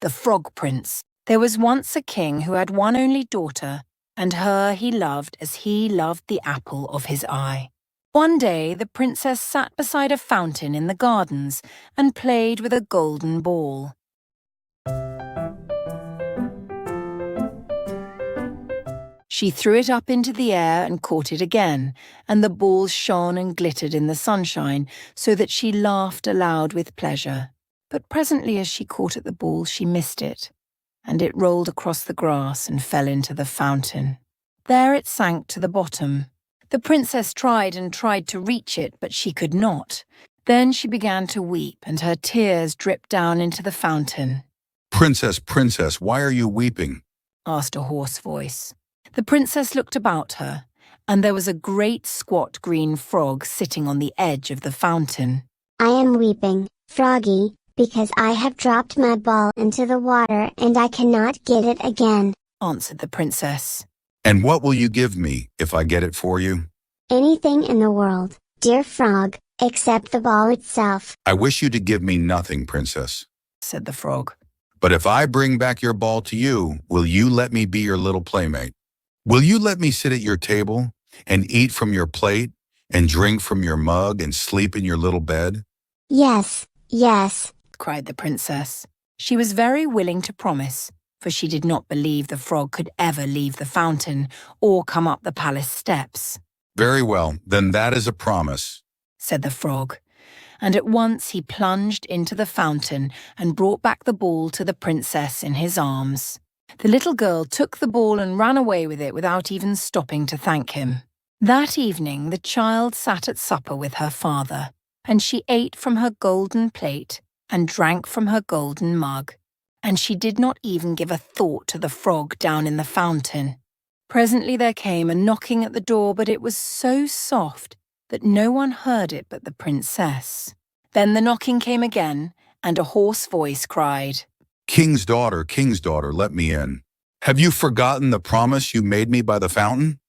The Frog Prince. There was once a king who had one only daughter, and her he loved as he loved the apple of his eye. One day the princess sat beside a fountain in the gardens and played with a golden ball. She threw it up into the air and caught it again, and the ball shone and glittered in the sunshine, so that she laughed aloud with pleasure. But presently as she caught at the ball, she missed it, and it rolled across the grass and fell into the fountain. There it sank to the bottom. The princess tried and tried to reach it, but she could not. Then she began to weep, and her tears dripped down into the fountain. "Princess, princess, why are you weeping?" asked a hoarse voice. The princess looked about her, and there was a great squat green frog sitting on the edge of the fountain. "I am weeping, Froggy, because I have dropped my ball into the water and I cannot get it again," answered the princess. "And what will you give me if I get it for you?" "Anything in the world, dear frog, except the ball itself," "I wish you to give me nothing, princess," said the frog. "but if I bring back your ball to you, will you let me be your little playmate? Will you let me sit at your table and eat from your plate and drink from your mug and sleep in your little bed?" "Yes, yes," cried the princess. She was very willing to promise, for she did not believe the frog could ever leave the fountain or come up the palace steps. "Very well, then that is a promise," said the frog, and at once he plunged into the fountain and brought back the ball to the princess in his arms. The little girl took the ball and ran away with it without even stopping to thank him. That evening the child sat at supper with her father, and she ate from her golden plate and drank from her golden mug, and she did not even give a thought to the frog down in the fountain. Presently there came a knocking at the door, but it was so soft that no one heard it but the princess. Then the knocking came again, and a hoarse voice cried, King's daughter, let me in. Have you forgotten the promise you made me by the fountain?"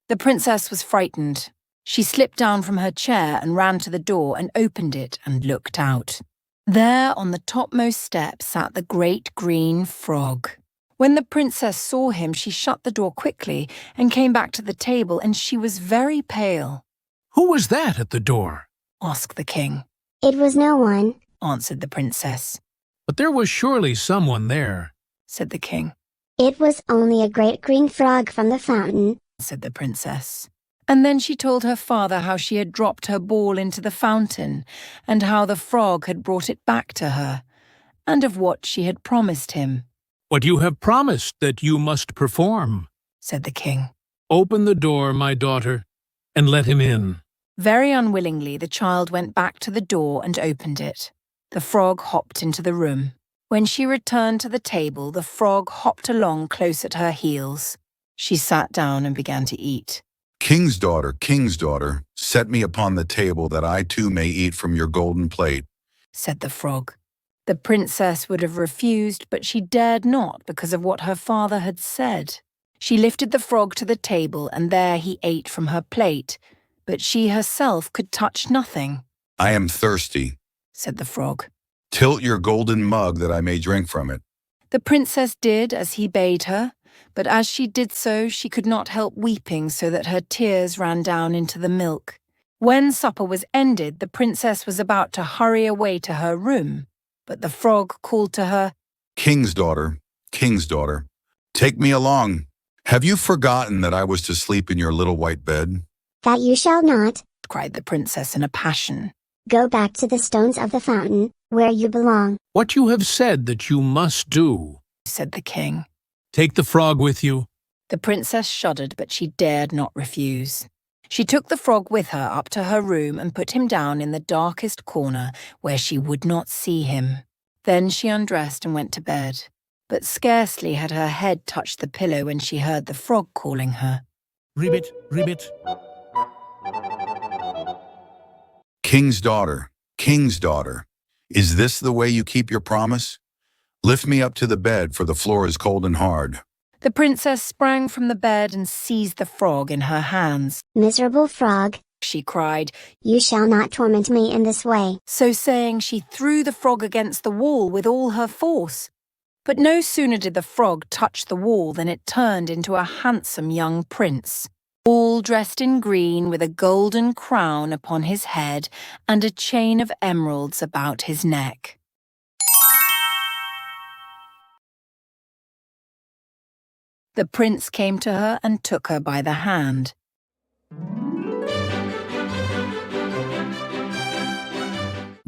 The princess was frightened. She slipped down from her chair and ran to the door and opened it and looked out. There on the topmost step sat the great green frog. When the princess saw him, she shut the door quickly and came back to the table, and she was very pale. "Who was that at the door?" asked the king. "It was no one," answered the princess. "But there was surely someone there," said the king. "It was only a great green frog from the fountain," said the princess. And then she told her father how she had dropped her ball into the fountain, and how the frog had brought it back to her, and of what she had promised him. "What you have promised that you must perform," said the king. "Open the door, my daughter, and let him in." Very unwillingly, the child went back to the door and opened it. The frog hopped into the room. When she returned to the table, the frog hopped along close at her heels. She sat down and began to eat. King's daughter, set me upon the table that I too may eat from your golden plate," said the frog. The princess would have refused, but she dared not because of what her father had said. She lifted the frog to the table, and there he ate from her plate, but she herself could touch nothing. "I am thirsty," said the frog. "Tilt your golden mug that I may drink from it." The princess did as he bade her, but as she did so, she could not help weeping so that her tears ran down into the milk. When supper was ended, the princess was about to hurry away to her room, but the frog called to her, King's daughter, take me along. Have you forgotten that I was to sleep in your little white bed?" "That you shall not," cried the princess in a passion. "Go back to the stones of the fountain, where you belong." "What you have said that you must do," said the king. "Take the frog with you." The princess shuddered, but she dared not refuse. She took the frog with her up to her room and put him down in the darkest corner where she would not see him. Then she undressed and went to bed, but scarcely had her head touched the pillow when she heard the frog calling her. "Ribbit, ribbit." King's daughter, is this the way you keep your promise? Lift me up to the bed, for the floor is cold and hard." The princess sprang from the bed and seized the frog in her hands. "Miserable frog," she cried, "you shall not torment me in this way." So saying, she threw the frog against the wall with all her force. But no sooner did the frog touch the wall than it turned into a handsome young prince, all dressed in green with a golden crown upon his head and a chain of emeralds about his neck. The prince came to her and took her by the hand.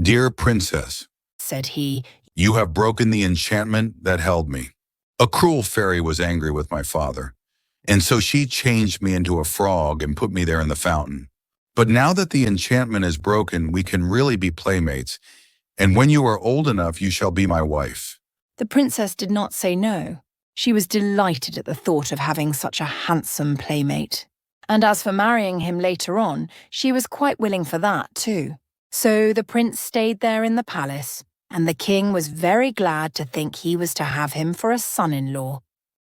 Dear princess, Said he, you have broken the enchantment that held me. A cruel fairy was angry with my father, and so she changed me into a frog and put me there in the fountain. But now that the enchantment is broken, we can really be playmates, and when you are old enough, you shall be my wife. The princess did not say no. She was delighted at the thought of having such a handsome playmate. And as for marrying him later on, she was quite willing for that too. So the prince stayed there in the palace, and the king was very glad to think he was to have him for a son-in-law.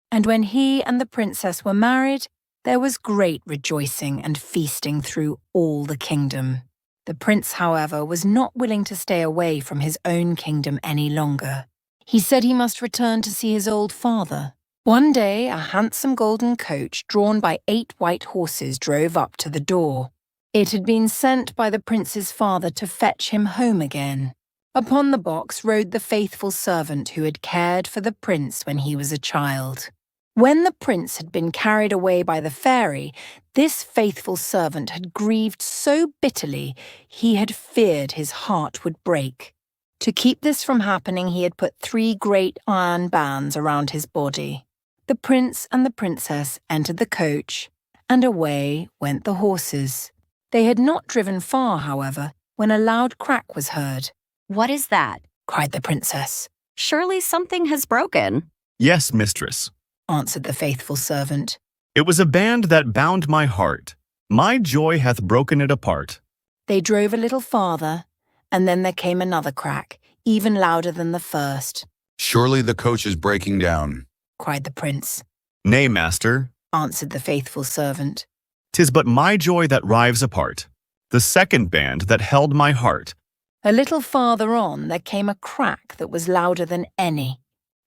And when he and the princess were married, there was great rejoicing and feasting through all the kingdom. The prince, however, was not willing to stay away from his own kingdom any longer. He said he must return to see his old father. One day, a handsome golden coach drawn by 8 white horses drove up to the door. It had been sent by the prince's father to fetch him home again. Upon the box rode the faithful servant who had cared for the prince when he was a child. When the prince had been carried away by the fairy, this faithful servant had grieved so bitterly he had feared his heart would break. To keep this from happening, he had put 3 great iron bands around his body. The prince and the princess entered the coach, and away went the horses. They had not driven far, however, when a loud crack was heard. "What is that?" cried the princess. "Surely something has broken." "Yes, mistress. Answered the faithful servant. It was a band that bound my heart. My joy hath broken it apart." They drove a little farther, and then there came another crack, even louder than the first. Surely the coach is breaking down. Cried the prince. "Nay, master, Answered the faithful servant. 'tis but my joy that rives apart, the second band that held my heart." A little farther on, there came a crack that was louder than any.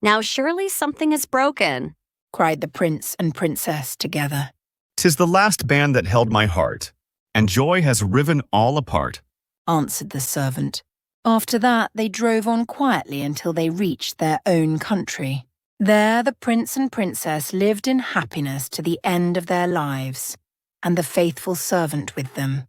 "Now surely something is broken." Cried the prince and princess together. "'Tis the last band that held my heart, and joy has riven all apart." Answered the servant. After that, they drove on quietly until they reached their own country. There the prince and princess lived in happiness to the end of their lives, and the faithful servant with them.